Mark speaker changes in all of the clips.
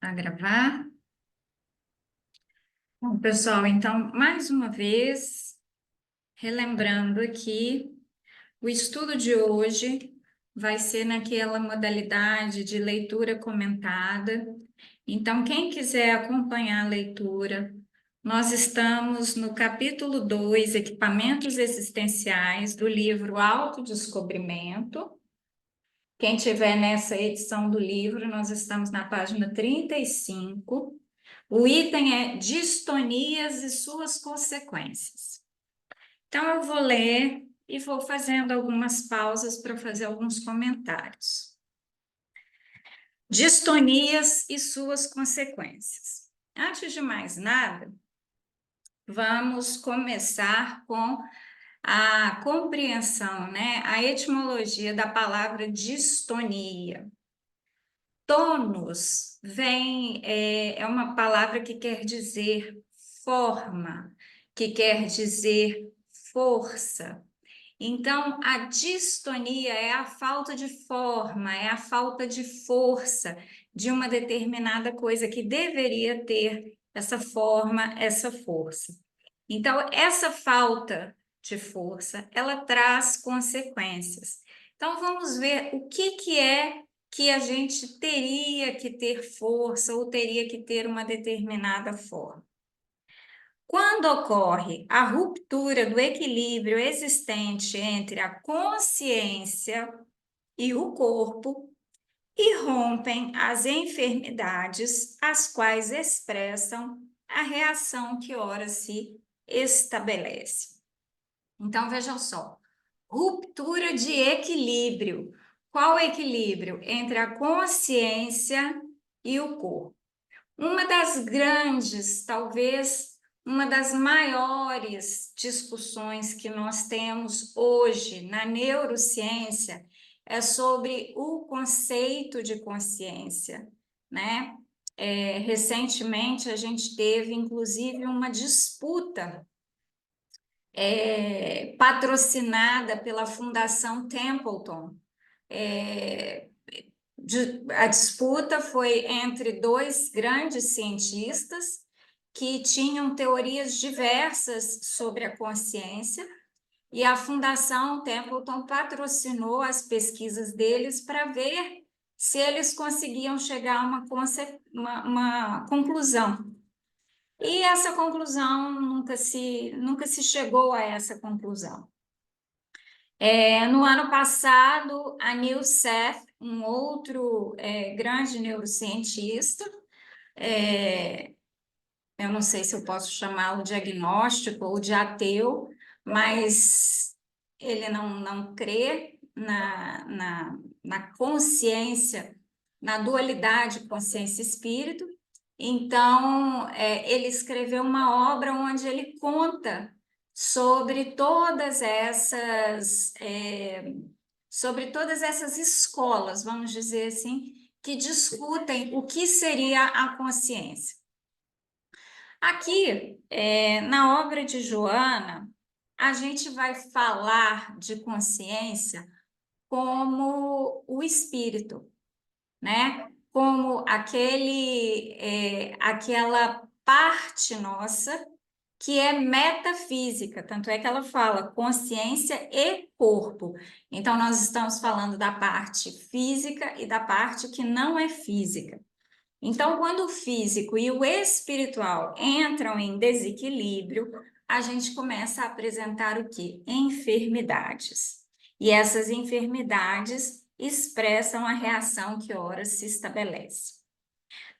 Speaker 1: A gravar. Bom, pessoal, então, mais uma vez, relembrando aqui, o estudo de hoje vai ser naquela modalidade de leitura comentada. Então, quem quiser acompanhar a leitura, nós estamos no capítulo 2, Equipamentos Existenciais, do livro Autodescobrimento. Quem tiver nessa edição do livro, nós estamos na página 35. O item é distonias e suas consequências. Então, eu vou ler e vou fazendo algumas pausas para fazer alguns comentários. Distonias e suas consequências. Antes de mais nada, vamos começar com a compreensão, né? A etimologia da palavra distonia. Tônus é uma palavra que quer dizer forma, que quer dizer força. Então, a distonia é a falta de forma, é a falta de força de uma determinada coisa que deveria ter essa forma, essa força. Então, essa falta de força, ela traz consequências. Então, vamos ver o que é que a gente teria que ter força ou teria que ter uma determinada forma. Quando ocorre a ruptura do equilíbrio existente entre a consciência e o corpo, e rompem as enfermidades, as quais expressam a reação que ora se estabelece. Então, vejam só, ruptura de equilíbrio. Qual equilíbrio? Entre a consciência e o corpo. Uma das grandes, talvez uma das maiores discussões que nós temos hoje na neurociência é sobre o conceito de consciência, né? Recentemente a gente teve, inclusive, uma disputa patrocinada pela Fundação Templeton. A disputa foi entre dois grandes cientistas que tinham teorias diversas sobre a consciência, e a Fundação Templeton patrocinou as pesquisas deles para ver se eles conseguiam chegar a uma conclusão. E essa conclusão nunca se chegou a essa conclusão. No ano passado, a Neil Seth, um outro grande neurocientista, eu não sei se eu posso chamá-lo de agnóstico ou de ateu, mas ele não crê na consciência, na dualidade consciência-espírito. Então, ele escreveu uma obra onde ele conta sobre sobre todas essas escolas, vamos dizer assim, que discutem o que seria a consciência. Aqui, na obra de Joana, a gente vai falar de consciência como o espírito, né? Como aquela parte nossa que é metafísica, tanto é que ela fala consciência e corpo. Então, nós estamos falando da parte física e da parte que não é física. Então, quando o físico e o espiritual entram em desequilíbrio, a gente começa a apresentar o quê? Enfermidades. E essas enfermidades expressam a reação que ora se estabelece.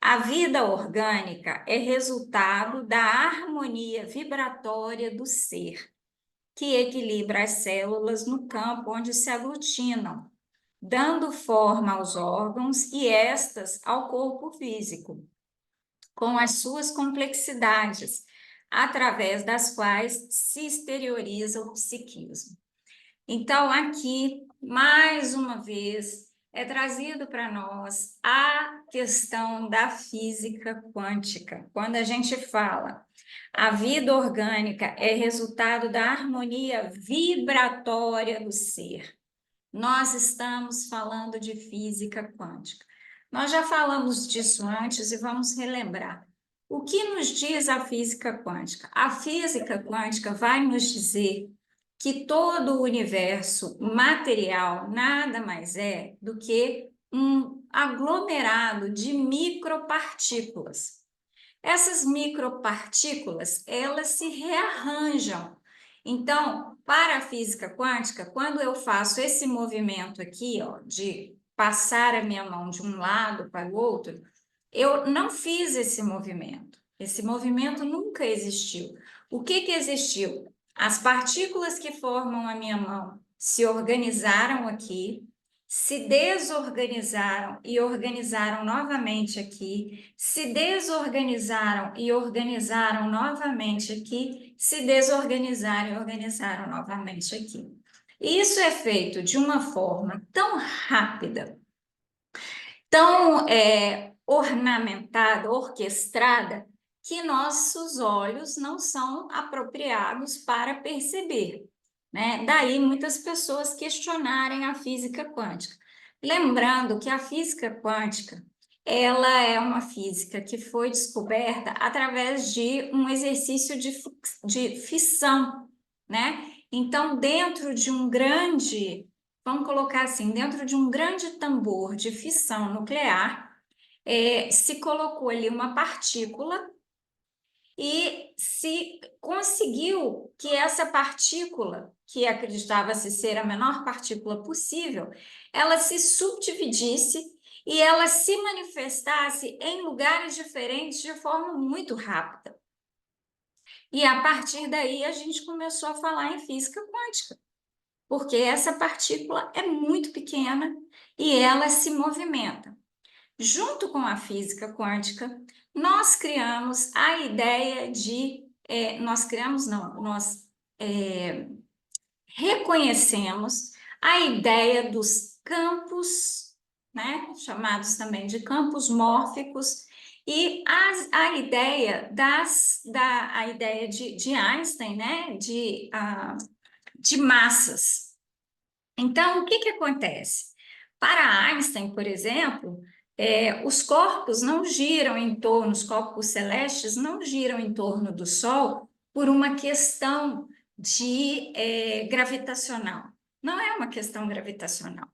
Speaker 1: A vida orgânica é resultado da harmonia vibratória do ser, que equilibra as células no campo onde se aglutinam, dando forma aos órgãos e estas ao corpo físico, com as suas complexidades, através das quais se exterioriza o psiquismo. Então, aqui, mais uma vez, é trazido para nós a questão da física quântica. Quando a gente fala a vida orgânica é resultado da harmonia vibratória do ser, nós estamos falando de física quântica. Nós já falamos disso antes e vamos relembrar. O que nos diz a física quântica? A física quântica vai nos dizer que todo o universo material nada mais é do que um aglomerado de micropartículas. Essas micropartículas, elas se rearranjam. Então, para a física quântica, quando eu faço esse movimento aqui, ó, de passar a minha mão de um lado para o outro, eu não fiz esse movimento. Esse movimento nunca existiu. O que que existiu? As partículas que formam a minha mão se organizaram aqui, se desorganizaram e organizaram novamente aqui, se desorganizaram e organizaram novamente aqui, se desorganizaram e organizaram novamente aqui. E isso é feito de uma forma tão rápida, tão ornamentada, orquestrada, que nossos olhos não são apropriados para perceber, né? Daí muitas pessoas questionarem a física quântica. Lembrando que a física quântica, ela é uma física que foi descoberta através de um exercício de fissão, né? Então, dentro de um grande, vamos colocar assim, dentro de um grande tambor de fissão nuclear, se colocou ali uma partícula e se conseguiu que essa partícula, que acreditava-se ser a menor partícula possível, ela se subdividisse e ela se manifestasse em lugares diferentes de forma muito rápida. E a partir daí a gente começou a falar em física quântica, porque essa partícula é muito pequena e ela se movimenta. Junto com a física quântica, nós criamos a ideia de, nós criamos, não, nós reconhecemos a ideia dos campos, né, chamados também de campos mórficos, e a ideia a ideia de Einstein, né, de massas. Então, o que que acontece? Para Einstein, por exemplo, os corpos não giram em torno, os corpos celestes não giram em torno do Sol por uma questão de gravitacional. Não é uma questão gravitacional.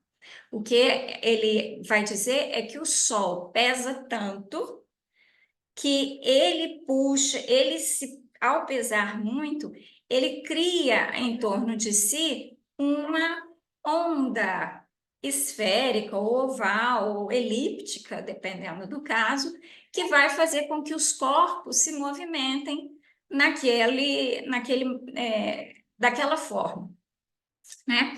Speaker 1: O que ele vai dizer é que o Sol pesa tanto que ele puxa, ao pesar muito, ele cria em torno de si uma onda esférica, ou oval, ou elíptica, dependendo do caso, que vai fazer com que os corpos se movimentem daquela forma, né?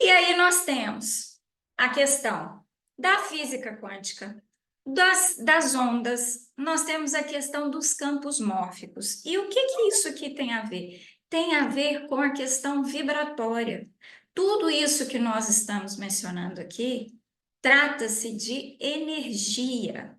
Speaker 1: E aí nós temos a questão da física quântica, das ondas, nós temos a questão dos campos mórficos. E o que que isso aqui tem a ver? Tem a ver com a questão vibratória. Tudo isso que nós estamos mencionando aqui trata-se de energia.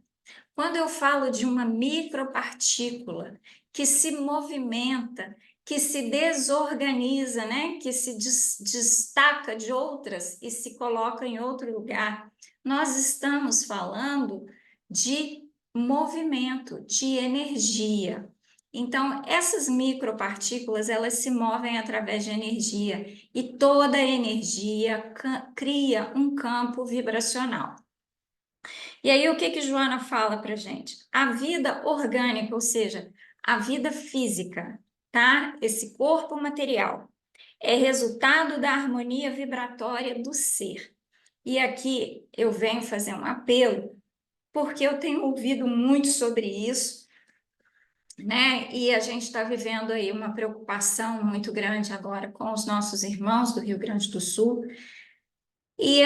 Speaker 1: Quando eu falo de uma micropartícula que se movimenta, que se desorganiza, né? Que se destaca de outras e se coloca em outro lugar, nós estamos falando de movimento, de energia. Então, essas micropartículas, elas se movem através de energia e toda energia cria um campo vibracional. E aí, o que que Joana fala para gente? A vida orgânica, ou seja, a vida física, tá? Esse corpo material, é resultado da harmonia vibratória do ser. E aqui eu venho fazer um apelo, porque eu tenho ouvido muito sobre isso, né? E a gente está vivendo aí uma preocupação muito grande agora com os nossos irmãos do Rio Grande do Sul. E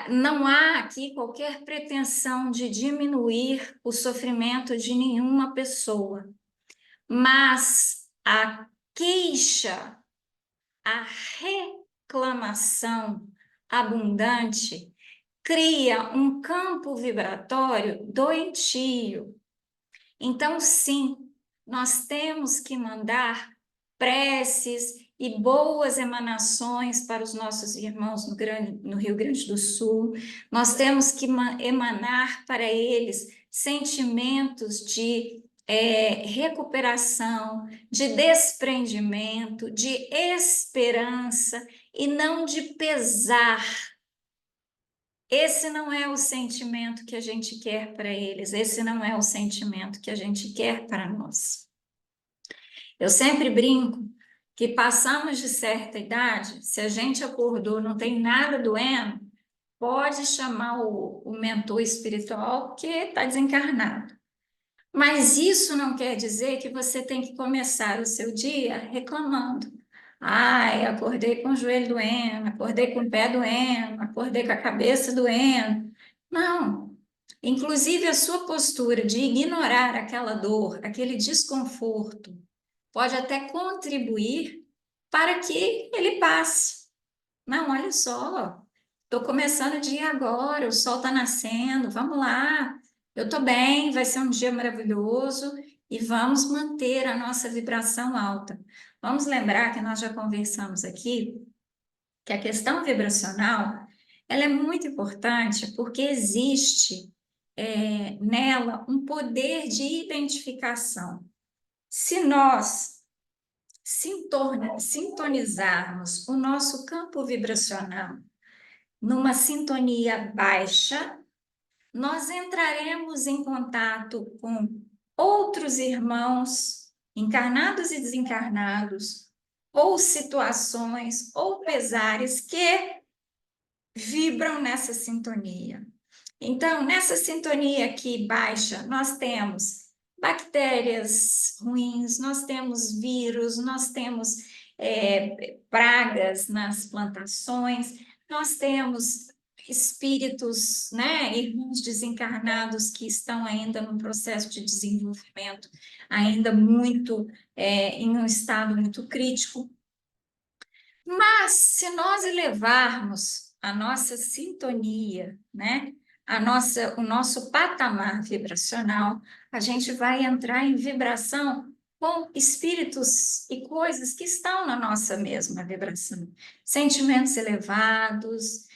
Speaker 1: não há aqui qualquer pretensão de diminuir o sofrimento de nenhuma pessoa, mas a queixa, a reclamação abundante cria um campo vibratório doentio. Então, sim, nós temos que mandar preces e boas emanações para os nossos irmãos no Rio Grande do Sul. Nós temos que emanar para eles sentimentos de recuperação, de desprendimento, de esperança e não de pesar. Esse não é o sentimento que a gente quer para eles, esse não é o sentimento que a gente quer para nós. Eu sempre brinco que passamos de certa idade, se a gente acordou, não tem nada doendo, pode chamar o mentor espiritual porque está desencarnado. Mas isso não quer dizer que você tem que começar o seu dia reclamando. Ai, acordei com o joelho doendo, acordei com o pé doendo, acordei com a cabeça doendo. Não. Inclusive, a sua postura de ignorar aquela dor, aquele desconforto, pode até contribuir para que ele passe. Não, olha só, estou começando o dia agora, o sol está nascendo, vamos lá, eu estou bem, vai ser um dia maravilhoso e vamos manter a nossa vibração alta. Vamos lembrar que nós já conversamos aqui que a questão vibracional ela é muito importante porque existe nela um poder de identificação. Se nós sintonizarmos o nosso campo vibracional numa sintonia baixa, nós entraremos em contato com outros irmãos, encarnados e desencarnados, ou situações, ou pesares que vibram nessa sintonia. Então, nessa sintonia aqui baixa, nós temos bactérias ruins, nós temos vírus, nós temos pragas nas plantações, nós temos espíritos, né, irmãos desencarnados que estão ainda no processo de desenvolvimento, ainda muito em um estado muito crítico. Mas se nós elevarmos a nossa sintonia, né, o nosso patamar vibracional, a gente vai entrar em vibração com espíritos e coisas que estão na nossa mesma vibração. Sentimentos elevados,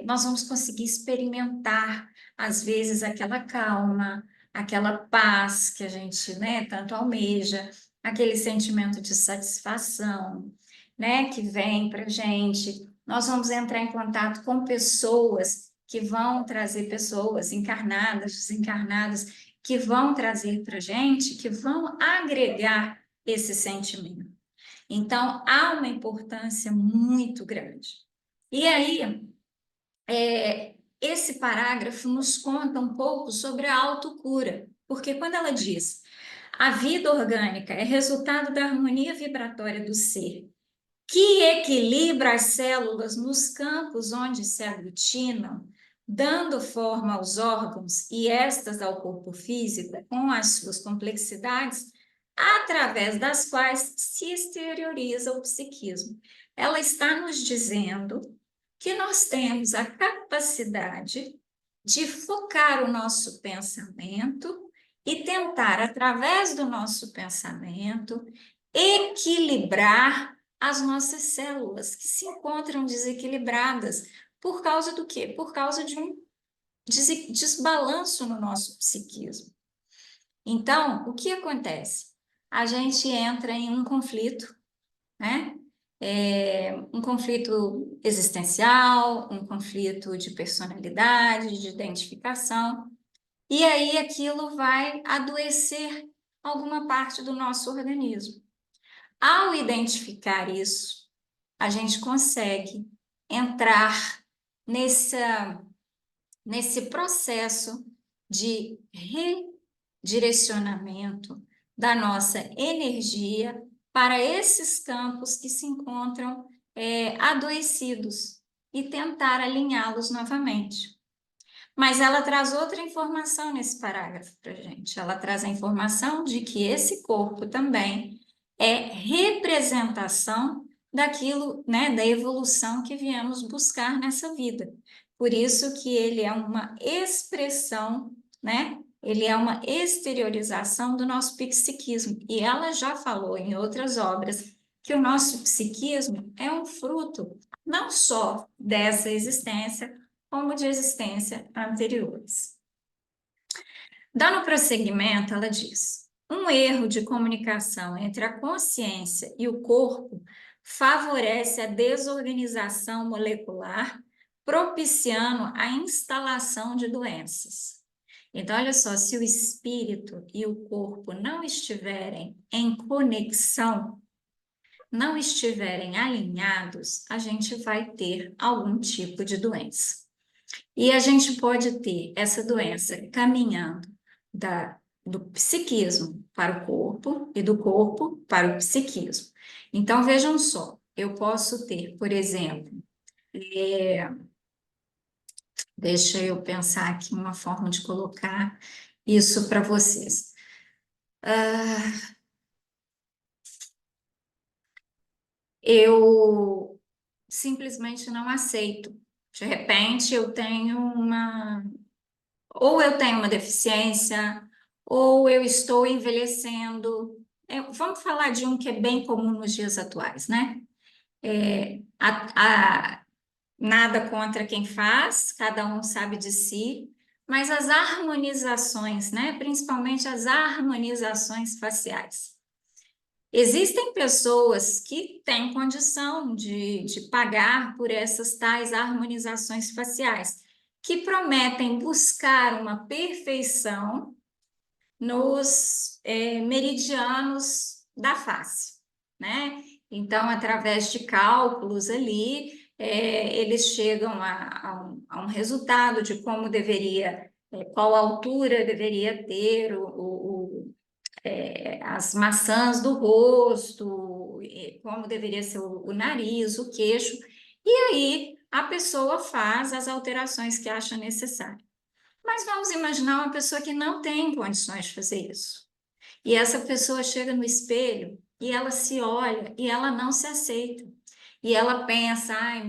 Speaker 1: nós vamos conseguir experimentar, às vezes, aquela calma, aquela paz que a gente, né, tanto almeja, aquele sentimento de satisfação, né, que vem para a gente. Nós vamos entrar em contato com pessoas que vão trazer pessoas encarnadas, desencarnadas, que vão trazer para a gente, que vão agregar esse sentimento. Então, há uma importância muito grande. E aí, esse parágrafo nos conta um pouco sobre a autocura, porque quando ela diz a vida orgânica é resultado da harmonia vibratória do ser, que equilibra as células nos campos onde se aglutinam, dando forma aos órgãos e estas ao corpo físico, com as suas complexidades, através das quais se exterioriza o psiquismo. Ela está nos dizendo que nós temos a capacidade de focar o nosso pensamento e tentar, através do nosso pensamento, equilibrar as nossas células que se encontram desequilibradas. Por causa do quê? Por causa de um desbalanço no nosso psiquismo. Então, o que acontece? A gente entra em um conflito, né? Um conflito existencial, um conflito de personalidade, de identificação, e aí aquilo vai adoecer alguma parte do nosso organismo. Ao identificar isso, a gente consegue entrar nesse processo de redirecionamento da nossa energia para esses campos que se encontram adoecidos e tentar alinhá-los novamente. Mas ela traz outra informação nesse parágrafo para a gente. Ela traz a informação de que esse corpo também é representação daquilo, né, da evolução que viemos buscar nessa vida. Por isso que ele é uma expressão, né, ele é uma exteriorização do nosso psiquismo. E ela já falou em outras obras que o nosso psiquismo é um fruto não só dessa existência, como de existência anteriores. Dando prosseguimento, ela diz: um erro de comunicação entre a consciência e o corpo favorece a desorganização molecular, propiciando a instalação de doenças. Então, olha só, se o espírito e o corpo não estiverem em conexão, não estiverem alinhados, a gente vai ter algum tipo de doença. E a gente pode ter essa doença caminhando do psiquismo para o corpo e do corpo para o psiquismo. Então, vejam só, eu posso ter, por exemplo, deixa eu pensar aqui uma forma de colocar isso para vocês. Eu simplesmente não aceito. De repente, ou eu tenho uma deficiência, ou eu estou envelhecendo. Vamos falar de um que é bem comum nos dias atuais, né? É, nada contra quem faz, cada um sabe de si, mas as harmonizações, né? Principalmente as harmonizações faciais. Existem pessoas que têm condição de pagar por essas tais harmonizações faciais, que prometem buscar uma perfeição nos meridianos da face, né? Então, através de cálculos ali, eles chegam a um resultado de como deveria, qual altura deveria ter as maçãs do rosto, como deveria ser o nariz, o queixo, e aí a pessoa faz as alterações que acha necessário. Mas vamos imaginar uma pessoa que não tem condições de fazer isso. E essa pessoa chega no espelho e ela se olha e ela não se aceita. E ela pensa, ai,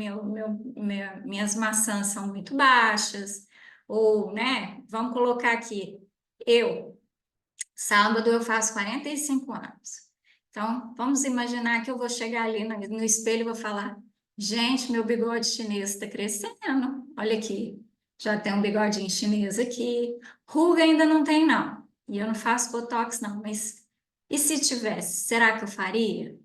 Speaker 1: minhas maçãs são muito baixas, ou, né, vamos colocar aqui, sábado eu faço 45 anos. Então, vamos imaginar que eu vou chegar ali no espelho e vou falar: gente, meu bigode chinês está crescendo. Olha aqui, já tem um bigodinho chinês aqui. Ruga ainda não tem, não. E eu não faço botox, não. Mas e se tivesse? Será que eu faria?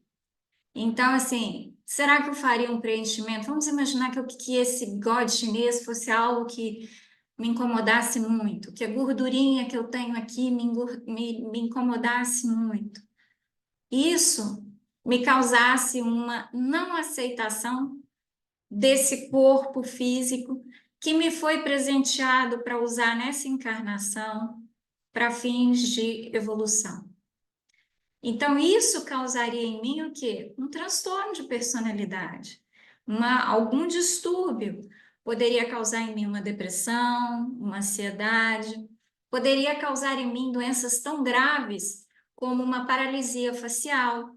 Speaker 1: Então, assim, será que eu faria um preenchimento? Vamos imaginar que esse bigode chinês fosse algo que me incomodasse muito, que a gordurinha que eu tenho aqui me incomodasse muito. Isso me causasse uma não aceitação desse corpo físico que me foi presenteado para usar nessa encarnação para fins de evolução. Então, isso causaria em mim o quê? Um transtorno de personalidade, algum distúrbio. Poderia causar em mim uma depressão, uma ansiedade, poderia causar em mim doenças tão graves como uma paralisia facial,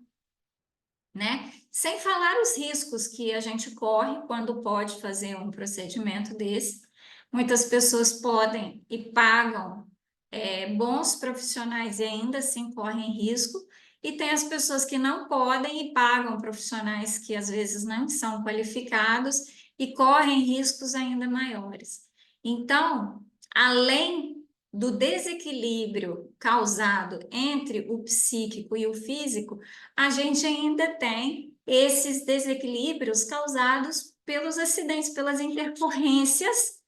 Speaker 1: né? Sem falar os riscos que a gente corre quando pode fazer um procedimento desse. Muitas pessoas podem e pagam bons profissionais e ainda assim correm risco, e tem as pessoas que não podem e pagam profissionais que às vezes não são qualificados e correm riscos ainda maiores. Então, além do desequilíbrio causado entre o psíquico e o físico, a gente ainda tem esses desequilíbrios causados pelos acidentes, pelas intercorrências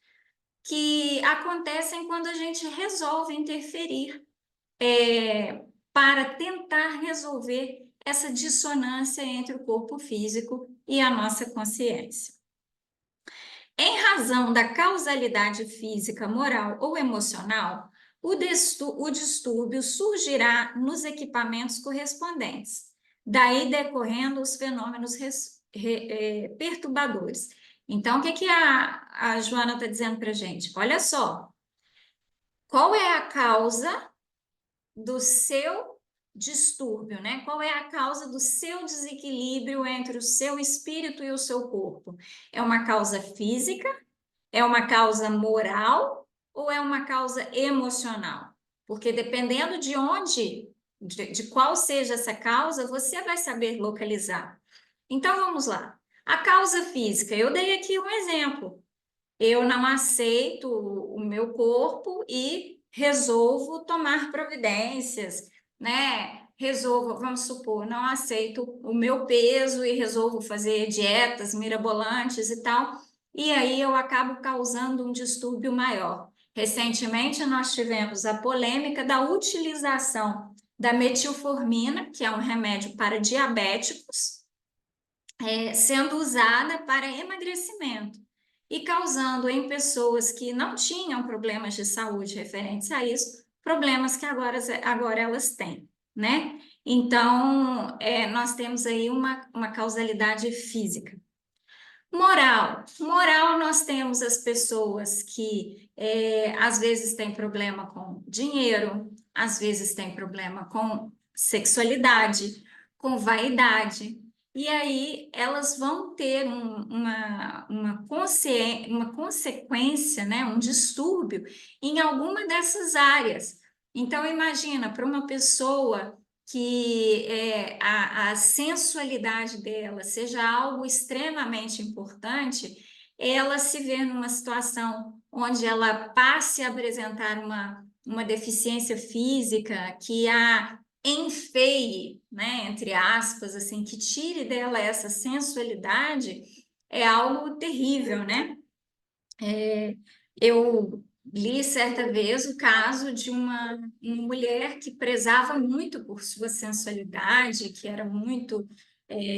Speaker 1: que acontecem quando a gente resolve interferir para tentar resolver essa dissonância entre o corpo físico e a nossa consciência. Em razão da causalidade física, moral ou emocional, o distúrbio surgirá nos equipamentos correspondentes, daí decorrendo os fenômenos perturbadores. Então, o que a Joana está dizendo para a gente? Olha só, qual é a causa do seu distúrbio, né? Qual é a causa do seu desequilíbrio entre o seu espírito e o seu corpo? É uma causa física? É uma causa moral ou é uma causa emocional? porque dependendo de onde, de qual seja essa causa, você vai saber localizar. Então, vamos lá. A causa física, eu dei aqui um exemplo. Eu não aceito o meu corpo e resolvo tomar providências, né? Resolvo, vamos supor, não aceito o meu peso e resolvo fazer dietas mirabolantes e tal, e aí eu acabo causando um distúrbio maior. Recentemente, nós tivemos a polêmica da utilização da metilformina, que é um remédio para diabéticos, sendo usada para emagrecimento e causando em pessoas que não tinham problemas de saúde referentes a isso, problemas que agora elas têm, né? Então, nós temos aí uma causalidade física. Moral, nós temos as pessoas que às vezes têm problema com dinheiro, às vezes têm problema com sexualidade, com vaidade, e aí elas vão ter uma consequência, né, um distúrbio em alguma dessas áreas. Então, imagina, para uma pessoa que a sensualidade dela seja algo extremamente importante, ela se vê numa situação onde ela passe a apresentar uma deficiência física que a enfeie, né, entre aspas, assim, que tire dela essa sensualidade, é algo terrível, né? Eu li certa vez o caso de uma mulher que prezava muito por sua sensualidade, que era muito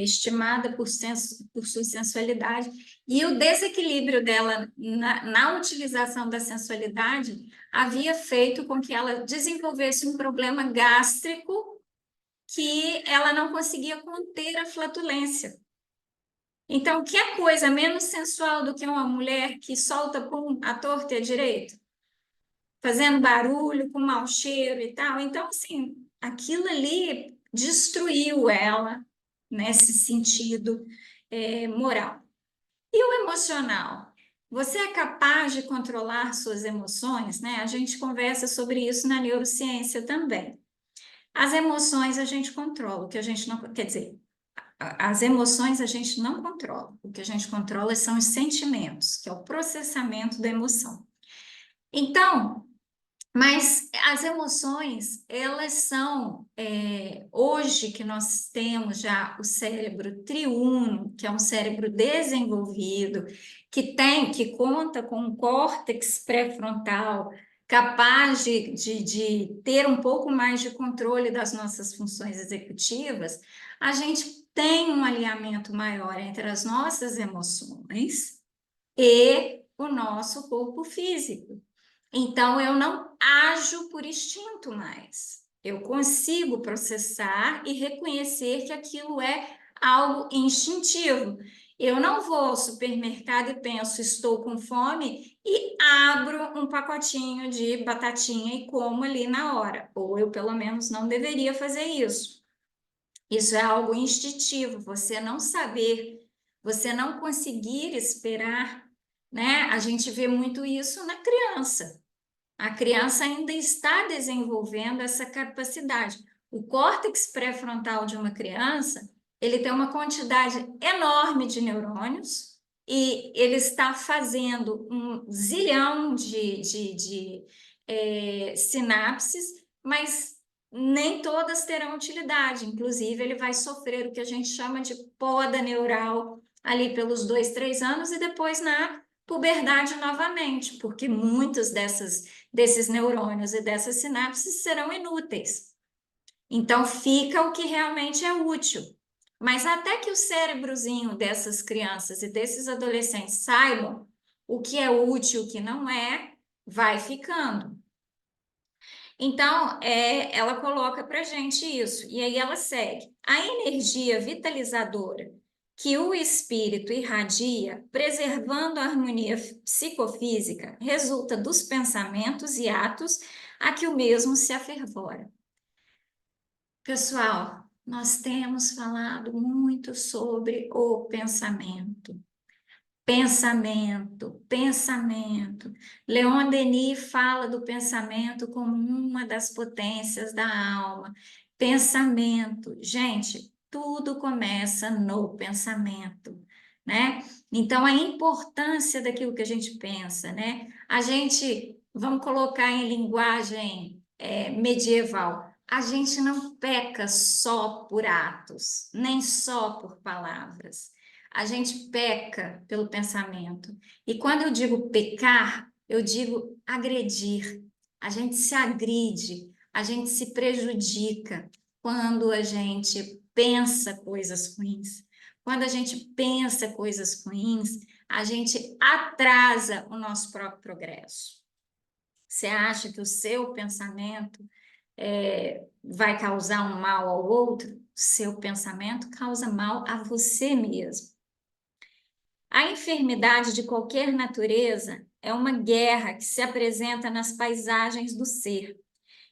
Speaker 1: estimada por sua sensualidade, e o desequilíbrio dela na utilização da sensualidade havia feito com que ela desenvolvesse um problema gástrico que ela não conseguia conter a flatulência. Então, que é coisa menos sensual do que uma mulher que solta pum à torta e à direita, fazendo barulho, com mau cheiro e tal? Então, assim, aquilo ali destruiu ela nesse sentido moral. E o emocional? Você é capaz de controlar suas emoções, né? A gente conversa sobre isso na neurociência também. As emoções a gente controla, o que a gente não, quer dizer, as emoções a gente não controla. O que a gente controla são os sentimentos, que é o processamento da emoção. Então, mas as emoções, elas são, hoje que nós temos já o cérebro triuno, que é um cérebro desenvolvido, que conta com um córtex pré-frontal, capaz de ter um pouco mais de controle das nossas funções executivas, a gente tem um alinhamento maior entre as nossas emoções e o nosso corpo físico. Então, eu não ajo por instinto mais. Eu consigo processar e reconhecer que aquilo é algo instintivo. Eu não vou ao supermercado e penso, estou com fome, e abro um pacotinho de batatinha e como ali na hora. Ou eu, pelo menos, não deveria fazer isso. Isso é algo instintivo, você não saber, você não conseguir esperar, né? A gente vê muito isso na criança. A criança ainda está desenvolvendo essa capacidade. O córtex pré-frontal de uma criança, ele tem uma quantidade enorme de neurônios e ele está fazendo um zilhão de sinapses, mas nem todas terão utilidade. Inclusive, ele vai sofrer o que a gente chama de poda neural ali pelos 2, 3 anos e depois na puberdade novamente, porque muitos desses neurônios e dessas sinapses serão inúteis. Então, fica o que realmente é útil. Mas até que o cérebrozinho dessas crianças e desses adolescentes saibam o que é útil e o que não é, vai ficando. Então, ela coloca para gente isso, e aí ela segue. A energia vitalizadora que o espírito irradia, preservando a harmonia psicofísica, resulta dos pensamentos e atos a que o mesmo se afervora. Pessoal, nós temos falado muito sobre o pensamento. Pensamento, pensamento. Leon Denis fala do pensamento como uma das potências da alma. Pensamento. Gente, tudo começa no pensamento, né? Então, a importância daquilo que a gente pensa, né? A gente, vamos colocar em linguagem medieval, a gente não peca só por atos, nem só por palavras. A gente peca pelo pensamento. E quando eu digo pecar, eu digo agredir. A gente se agride, a gente se prejudica quando a gente pensa coisas ruins. Quando a gente pensa coisas ruins, a gente atrasa o nosso próprio progresso. Você acha que o seu pensamento vai causar um mal ao outro? Seu pensamento causa mal a você mesmo. A enfermidade de qualquer natureza é uma guerra que se apresenta nas paisagens do ser,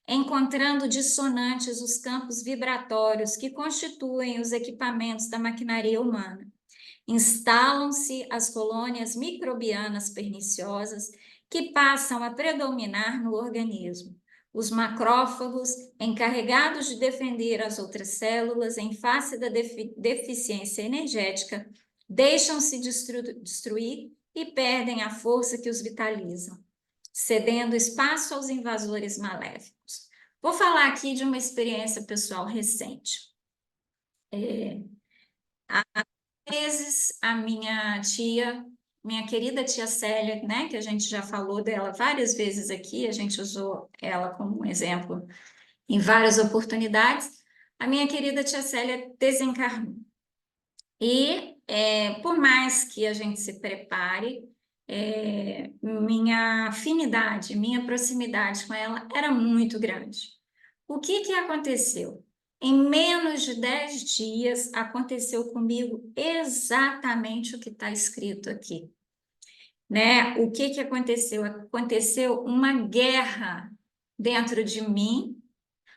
Speaker 1: encontrando dissonantes os campos vibratórios que constituem os equipamentos da maquinaria humana. Instalam-se as colônias microbianas perniciosas que passam a predominar no organismo. Os macrófagos, encarregados de defender as outras células em face da deficiência energética, deixam-se destruir e perdem a força que os vitalizam, cedendo espaço aos invasores maléficos. Vou falar aqui de uma experiência pessoal recente. Há meses, a minha querida tia Célia, né, que a gente já falou dela várias vezes aqui, a gente usou ela como um exemplo em várias oportunidades, a minha querida tia Célia desencarnou. E por mais que a gente se prepare, minha afinidade, minha proximidade com ela era muito grande. O que que aconteceu? Em menos de 10 dias, aconteceu comigo exatamente o que está escrito aqui, né? O que que aconteceu? Aconteceu uma guerra dentro de mim,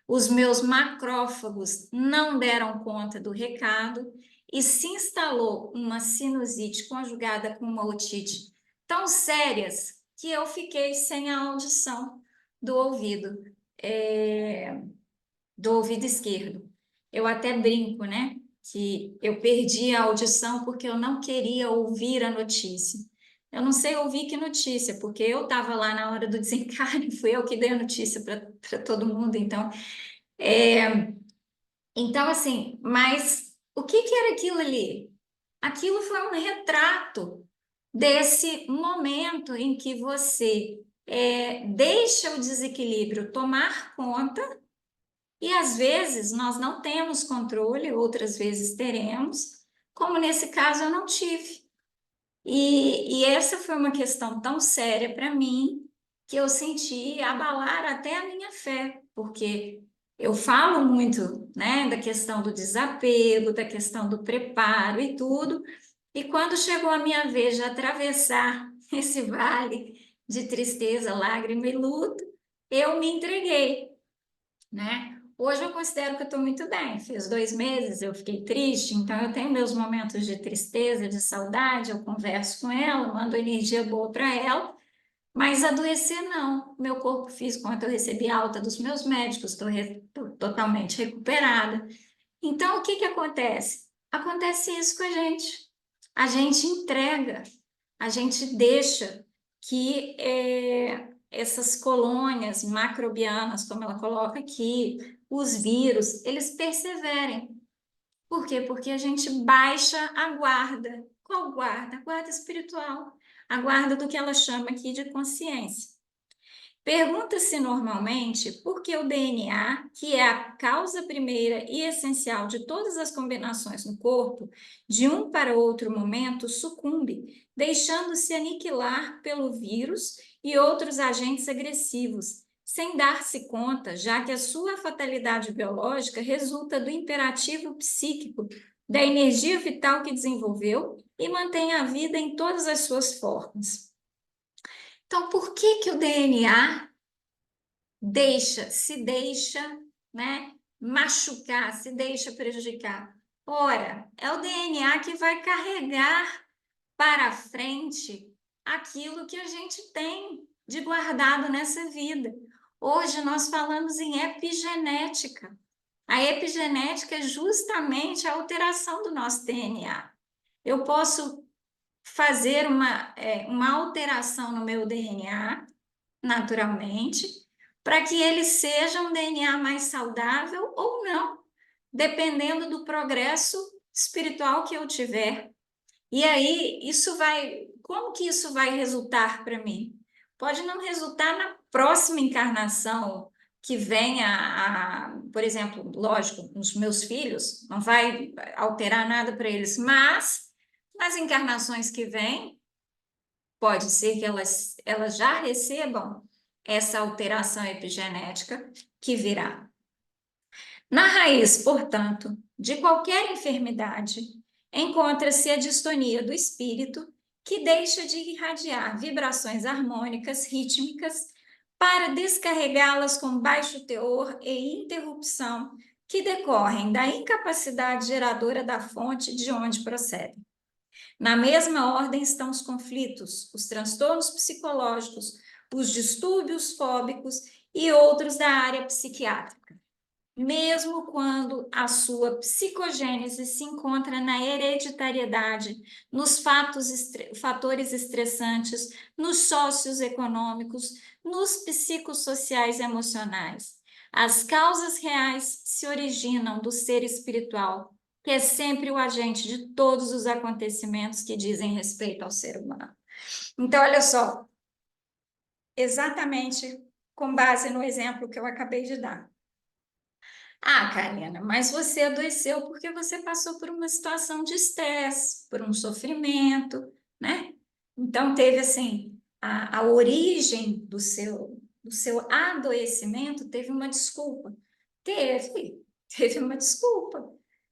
Speaker 1: os meus macrófagos não deram conta do recado e se instalou uma sinusite conjugada com uma otite tão sérias que eu fiquei sem a audição do ouvido, do ouvido esquerdo. Eu até brinco, né? Que eu perdi a audição porque eu não queria ouvir a notícia. Eu não sei ouvir que notícia, porque eu estava lá na hora do desencarne, fui eu que dei a notícia para todo mundo, então. Então, assim, mas o que que era aquilo ali? Aquilo foi um retrato desse momento em que você deixa o desequilíbrio tomar conta e às vezes nós não temos controle, outras vezes teremos, como nesse caso eu não tive. E essa foi uma questão tão séria para mim que eu senti abalar até a minha fé, porque eu falo muito, né, da questão do desapego, da questão do preparo e tudo, e quando chegou a minha vez de atravessar esse vale de tristeza, lágrima e luto, eu me entreguei, né? Hoje eu considero que eu estou muito bem. Fez 2 meses, eu fiquei triste, então eu tenho meus momentos de tristeza, de saudade, eu converso com ela, mando energia boa para ela, mas adoecer não. Meu corpo físico, quando eu recebi alta dos meus médicos, estou totalmente recuperada. Então, o que que acontece? Acontece isso com a gente. A gente entrega, a gente deixa que essas colônias macrobianas, como ela coloca aqui, os vírus, eles perseverem. Por quê? Porque a gente baixa a guarda. Qual guarda? A guarda espiritual. A guarda do que ela chama aqui de consciência. Pergunta-se normalmente por que o DNA, que é a causa primeira e essencial de todas as combinações no corpo, de um para outro momento sucumbe, deixando-se aniquilar pelo vírus e outros agentes agressivos, sem dar-se conta, já que a sua fatalidade biológica resulta do imperativo psíquico, da energia vital que desenvolveu e mantém a vida em todas as suas formas. Então, por que que o DNA se deixa, né, machucar, se deixa prejudicar? Ora, é o DNA que vai carregar para frente aquilo que a gente tem de guardado nessa vida. Hoje nós falamos em epigenética. A epigenética é justamente a alteração do nosso DNA. Eu posso fazer uma alteração no meu DNA, naturalmente, para que ele seja um DNA mais saudável ou não, dependendo do progresso espiritual que eu tiver. E aí, como que isso vai resultar para mim? Pode não resultar na próxima encarnação que venha por exemplo, lógico, os meus filhos, não vai alterar nada para eles, mas nas encarnações que vêm, pode ser que elas já recebam essa alteração epigenética que virá. Na raiz, portanto, de qualquer enfermidade, encontra-se a distonia do espírito, que deixa de irradiar vibrações harmônicas, rítmicas, para descarregá-las com baixo teor e interrupção, que decorrem da incapacidade geradora da fonte de onde procedem. Na mesma ordem estão os conflitos, os transtornos psicológicos, os distúrbios fóbicos e outros da área psiquiátrica, mesmo quando a sua psicogênese se encontra na hereditariedade, nos fatores estressantes, nos sócios econômicos, nos psicossociais e emocionais. As causas reais se originam do ser espiritual, que é sempre o agente de todos os acontecimentos que dizem respeito ao ser humano. Então, olha só, exatamente com base no exemplo que eu acabei de dar. Ah, Karina, mas você adoeceu porque você passou por uma situação de estresse, por um sofrimento, né? Então, teve assim, a origem do seu adoecimento teve uma desculpa. Teve uma desculpa.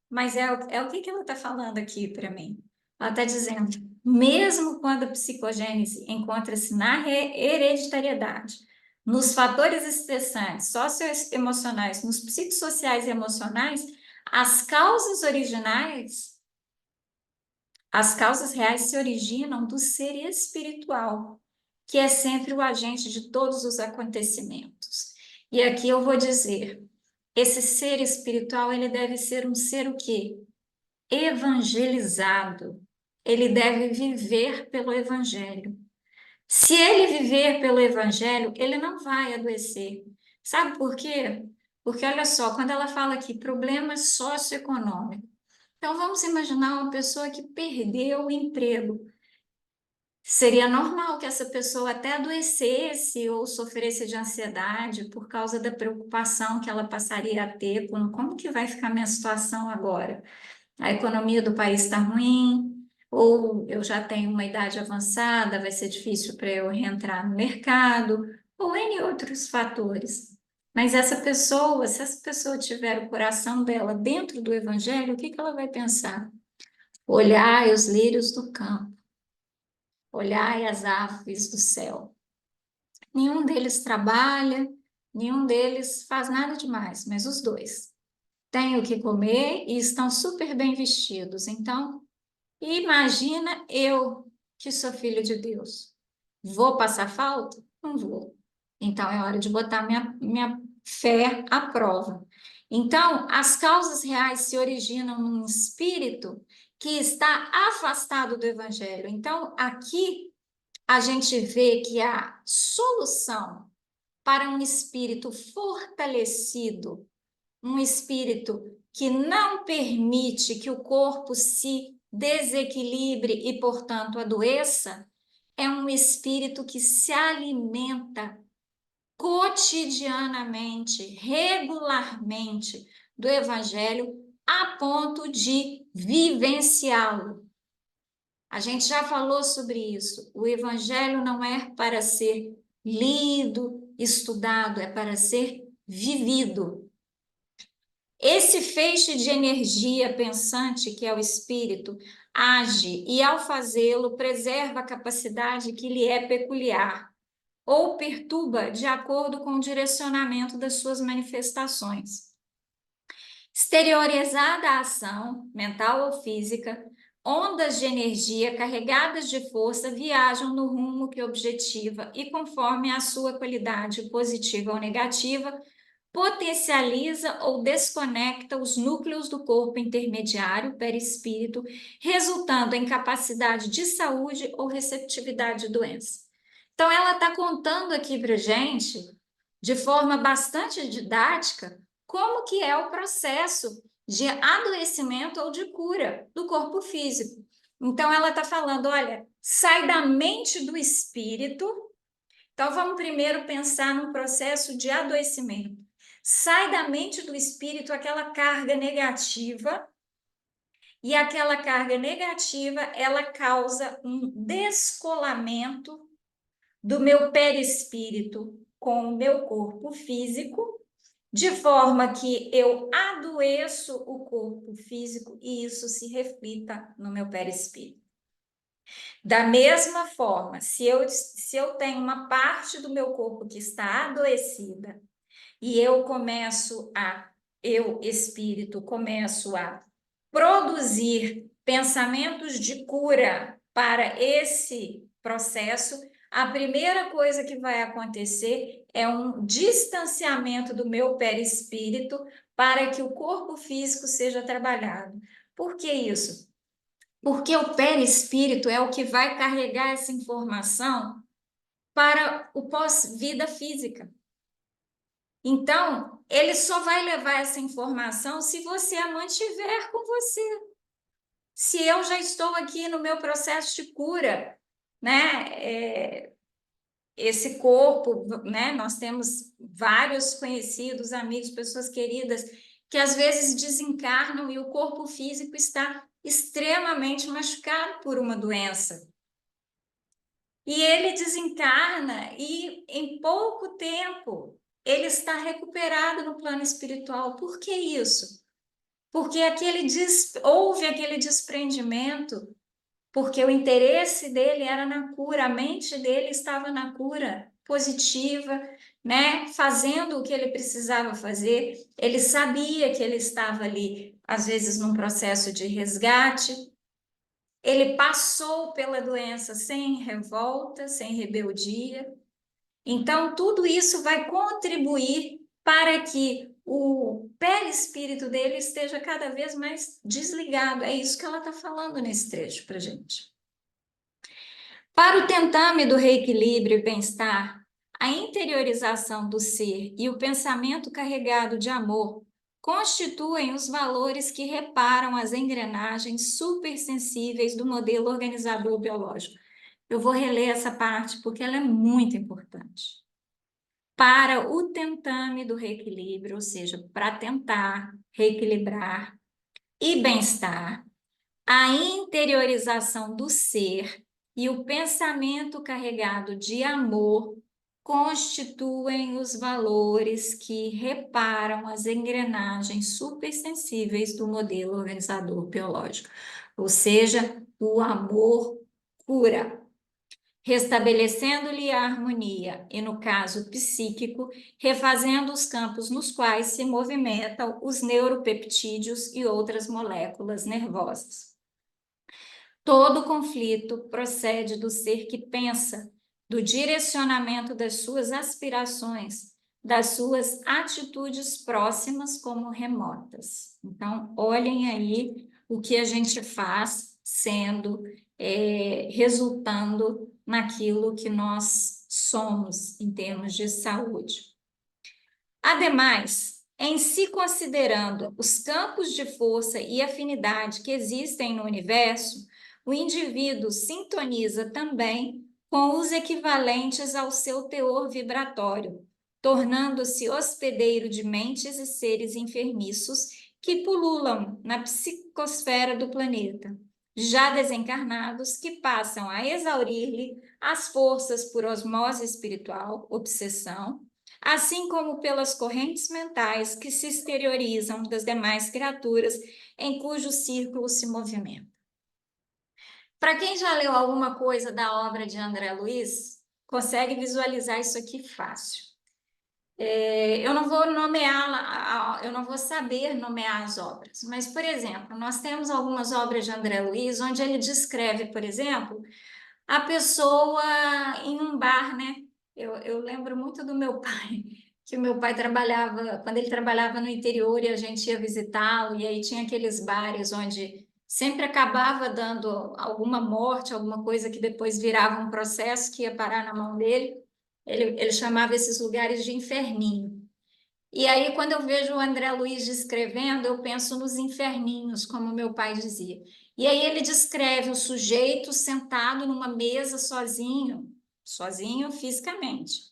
Speaker 1: Mas é o que ela está falando aqui para mim? Ela está dizendo, mesmo quando a psicogênese encontra-se na hereditariedade, nos fatores estressantes, socioemocionais, nos psicossociais e emocionais, as causas originais, as causas reais se originam do ser espiritual, que é sempre o agente de todos os acontecimentos. E aqui eu vou dizer, esse ser espiritual, ele deve ser um ser o quê? Evangelizado. Ele deve viver pelo evangelho. Se ele viver pelo evangelho, ele não vai adoecer. Sabe por quê? Porque olha só, quando ela fala aqui problemas socioeconômicos, então vamos imaginar uma pessoa que perdeu o emprego. Seria normal que essa pessoa até adoecesse ou sofresse de ansiedade por causa da preocupação que ela passaria a ter com como que vai ficar minha situação agora. A economia do país está ruim, ou eu já tenho uma idade avançada, vai ser difícil para eu reentrar no mercado, ou N outros fatores. Mas essa pessoa, se essa pessoa tiver o coração dela dentro do evangelho, o que que ela vai pensar? Olhai os lírios do campo, olhai as aves do céu. Nenhum deles trabalha, nenhum deles faz nada demais, mas os dois têm o que comer e estão super bem vestidos. Então, imagina eu, que sou filho de Deus. Vou passar falta? Não vou. Então é hora de botar minha fé à prova. Então, as causas reais se originam num espírito que está afastado do evangelho. Então, aqui a gente vê que a solução para um espírito fortalecido, um espírito que não permite que o corpo se desequilibre e, portanto, adoeça, é um espírito que se alimenta cotidianamente, regularmente do Evangelho, a ponto de vivenciá-lo. A gente já falou sobre isso. O Evangelho não é para ser lido, estudado, é para ser vivido. Esse feixe de energia pensante, que é o espírito, age e, ao fazê-lo, preserva a capacidade que lhe é peculiar, ou perturba de acordo com o direcionamento das suas manifestações. Exteriorizada a ação, mental ou física, ondas de energia carregadas de força viajam no rumo que objetiva e, conforme a sua qualidade positiva ou negativa, potencializa ou desconecta os núcleos do corpo intermediário, perispírito, resultando em capacidade de saúde ou receptividade de doença. Então, ela está contando aqui para gente, de forma bastante didática, como que é o processo de adoecimento ou de cura do corpo físico. Então, ela está falando, olha, sai da mente do espírito. Então, vamos primeiro pensar num processo de adoecimento. Sai da mente do espírito aquela carga negativa, e aquela carga negativa, ela causa um descolamento do meu perispírito com o meu corpo físico, de forma que eu adoeço o corpo físico e isso se reflita no meu perispírito. Da mesma forma, se eu tenho uma parte do meu corpo que está adoecida e eu, espírito, começo a produzir pensamentos de cura para esse processo, a primeira coisa que vai acontecer é um distanciamento do meu perispírito para que o corpo físico seja trabalhado. Por que isso? Porque o perispírito é o que vai carregar essa informação para o pós-vida física. Então, ele só vai levar essa informação se você a mantiver com você. Se eu já estou aqui no meu processo de cura, né? Esse corpo, né? Nós temos vários conhecidos, amigos, pessoas queridas, que às vezes desencarnam e o corpo físico está extremamente machucado por uma doença. E ele desencarna e em pouco tempo ele está recuperado no plano espiritual. Por que isso? Porque houve aquele desprendimento, porque o interesse dele era na cura, a mente dele estava na cura positiva, né? Fazendo o que ele precisava fazer. Ele sabia que ele estava ali, às vezes, num processo de resgate. Ele passou pela doença sem revolta, sem rebeldia. Então, tudo isso vai contribuir para que o perispírito dele esteja cada vez mais desligado. É isso que ela está falando nesse trecho para gente. Para o tentame do reequilíbrio e bem-estar, a interiorização do ser e o pensamento carregado de amor constituem os valores que reparam as engrenagens supersensíveis do modelo organizador biológico. Eu vou reler essa parte porque ela é muito importante. Para o tentame do reequilíbrio, ou seja, para tentar reequilibrar e bem-estar, a interiorização do ser e o pensamento carregado de amor constituem os valores que reparam as engrenagens supersensíveis do modelo organizador biológico, ou seja, o amor cura, restabelecendo-lhe a harmonia e, no caso psíquico, refazendo os campos nos quais se movimentam os neuropeptídeos e outras moléculas nervosas. Todo conflito procede do ser que pensa, do direcionamento das suas aspirações, das suas atitudes próximas como remotas. Então, olhem aí o que a gente faz resultando naquilo que nós somos em termos de saúde. Ademais, em se considerando os campos de força e afinidade que existem no universo, o indivíduo sintoniza também com os equivalentes ao seu teor vibratório, tornando-se hospedeiro de mentes e seres enfermiços que pululam na psicosfera do planeta, já desencarnados que passam a exaurir-lhe as forças por osmose espiritual, obsessão, assim como pelas correntes mentais que se exteriorizam das demais criaturas em cujo círculo se movimenta. Para quem já leu alguma coisa da obra de André Luiz, consegue visualizar isso aqui fácil. Eu não vou nomeá-la, eu não vou saber nomear as obras, mas, por exemplo, nós temos algumas obras de André Luiz onde ele descreve, por exemplo, a pessoa em um bar, né? Eu lembro muito do meu pai, que o meu pai trabalhava, quando ele trabalhava no interior e a gente ia visitá-lo, e aí tinha aqueles bares onde sempre acabava dando alguma morte, alguma coisa que depois virava um processo que ia parar na mão dele. Ele chamava esses lugares de inferninho. E aí, quando eu vejo o André Luiz descrevendo, eu penso nos inferninhos, como meu pai dizia. E aí ele descreve o sujeito sentado numa mesa sozinho, sozinho fisicamente,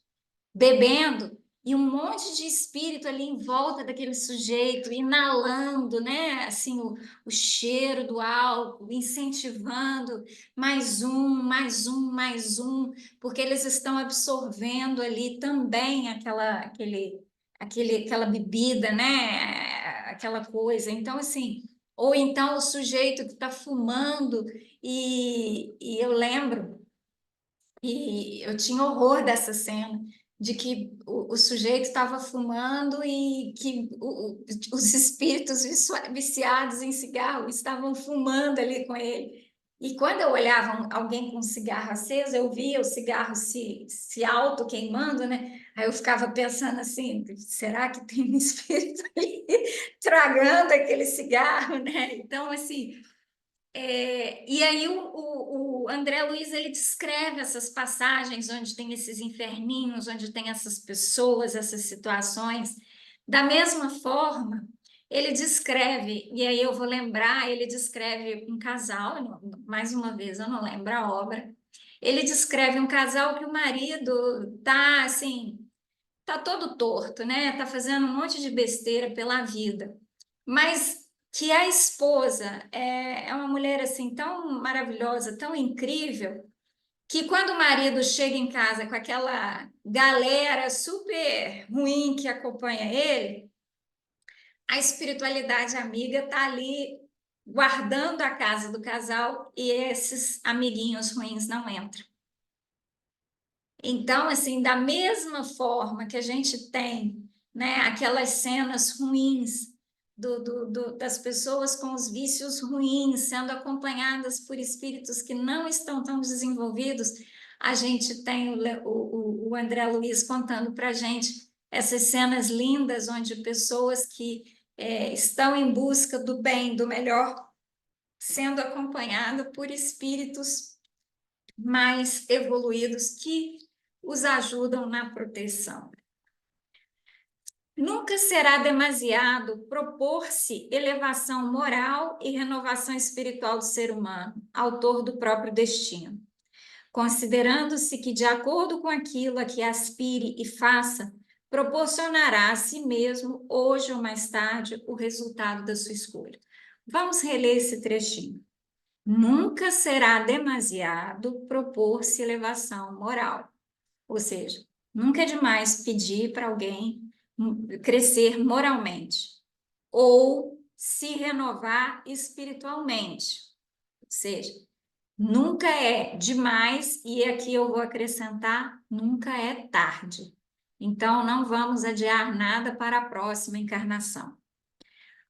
Speaker 1: bebendo, e um monte de espírito ali em volta daquele sujeito, inalando, né, assim, o cheiro do álcool, incentivando mais um, mais um, mais um, porque eles estão absorvendo ali também aquela bebida, né, aquela coisa. Então, assim, ou então o sujeito que está fumando, e eu lembro e eu tinha horror dessa cena, de que o sujeito estava fumando e que os espíritos viciados em cigarro estavam fumando ali com ele. E quando eu olhava alguém com um cigarro aceso, eu via o cigarro se auto-queimando, né? Aí eu ficava pensando assim, será que tem um espírito ali tragando aquele cigarro, né? Então, assim, e aí o André Luiz ele descreve essas passagens onde tem esses inferninhos, onde tem essas pessoas, essas situações. Da mesma forma, ele descreve, e aí eu vou lembrar, ele descreve um casal, mais uma vez, eu não lembro a obra. Ele descreve um casal que o marido tá assim, tá todo torto, né? Tá fazendo um monte de besteira pela vida. Mas que a esposa é uma mulher assim tão maravilhosa, tão incrível, que quando o marido chega em casa com aquela galera super ruim que acompanha ele, a espiritualidade amiga tá ali guardando a casa do casal e esses amiguinhos ruins não entram. Então, assim, da mesma forma que a gente tem, né, aquelas cenas ruins das pessoas com os vícios ruins sendo acompanhadas por espíritos que não estão tão desenvolvidos, a gente tem o André Luiz contando para a gente essas cenas lindas onde pessoas que estão em busca do bem, do melhor, sendo acompanhadas por espíritos mais evoluídos que os ajudam na proteção. Nunca será demasiado propor-se elevação moral e renovação espiritual do ser humano, autor do próprio destino, considerando-se que, de acordo com aquilo a que aspire e faça, proporcionará a si mesmo, hoje ou mais tarde, o resultado da sua escolha. Vamos reler esse trechinho. Nunca será demasiado propor-se elevação moral. Ou seja, nunca é demais pedir para alguém crescer moralmente ou se renovar espiritualmente. Ou seja, nunca é demais, e aqui eu vou acrescentar, nunca é tarde. Então, não vamos adiar nada para a próxima encarnação.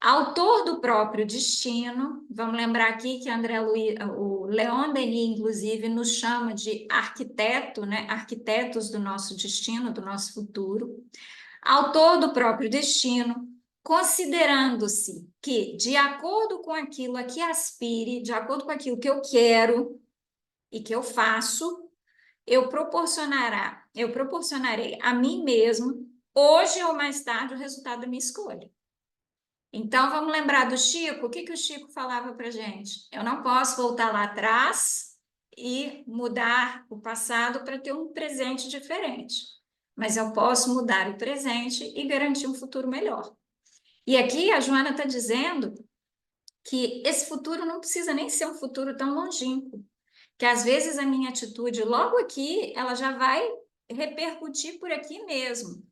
Speaker 1: Autor do próprio destino, vamos lembrar aqui que André Luiz, o Leon Denis, inclusive, nos chama de arquiteto, né? Arquitetos do nosso destino, do nosso futuro. Autor do próprio destino, considerando-se que, de acordo com aquilo a que aspire, de acordo com aquilo que eu quero e que eu faço, eu proporcionarei a mim mesmo, hoje ou mais tarde, o resultado da minha escolha. Então, vamos lembrar do Chico? O que que o Chico falava para gente? Eu não posso voltar lá atrás e mudar o passado para ter um presente diferente, mas eu posso mudar o presente e garantir um futuro melhor. E aqui a Joana está dizendo que esse futuro não precisa nem ser um futuro tão longínquo, que às vezes a minha atitude logo aqui, ela já vai repercutir por aqui mesmo.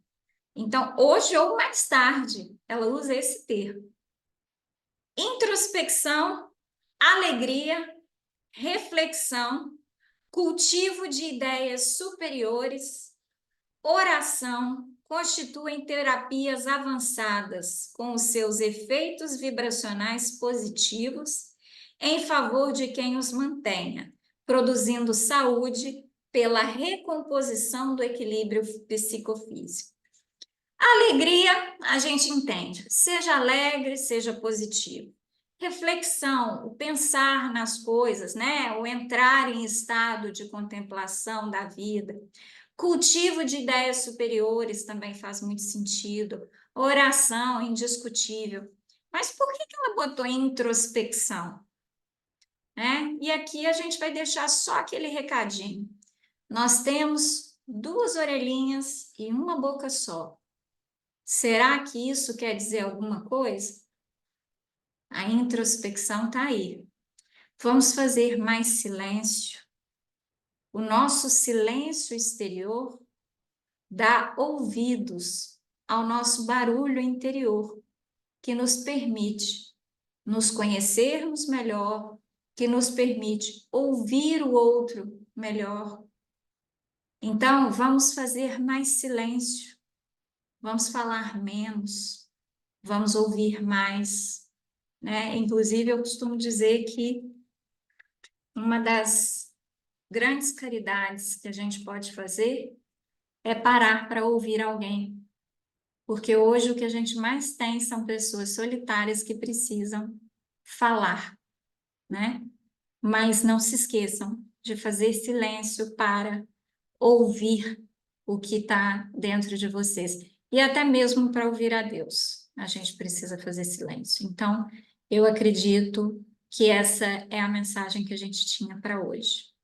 Speaker 1: Então, hoje ou mais tarde, ela usa esse termo. Introspecção, alegria, reflexão, cultivo de ideias superiores, oração, constituem terapias avançadas com os seus efeitos vibracionais positivos em favor de quem os mantenha, produzindo saúde pela recomposição do equilíbrio psicofísico. Alegria, a gente entende, seja alegre, seja positivo. Reflexão, o pensar nas coisas, né? O entrar em estado de contemplação da vida. Cultivo de ideias superiores também faz muito sentido. Oração, indiscutível. Mas por que ela botou introspecção? Né? E aqui a gente vai deixar só aquele recadinho. Nós temos duas orelhinhas e uma boca só. Será que isso quer dizer alguma coisa? A introspecção está aí. Vamos fazer mais silêncio. O nosso silêncio exterior dá ouvidos ao nosso barulho interior, que nos permite nos conhecermos melhor, que nos permite ouvir o outro melhor. Então, vamos fazer mais silêncio, vamos falar menos, vamos ouvir mais, né? Inclusive, eu costumo dizer que uma das grandes caridades que a gente pode fazer é parar para ouvir alguém. Porque hoje o que a gente mais tem são pessoas solitárias que precisam falar, né? Mas não se esqueçam de fazer silêncio para ouvir o que está dentro de vocês. E até mesmo para ouvir a Deus, a gente precisa fazer silêncio. Então, eu acredito que essa é a mensagem que a gente tinha para hoje.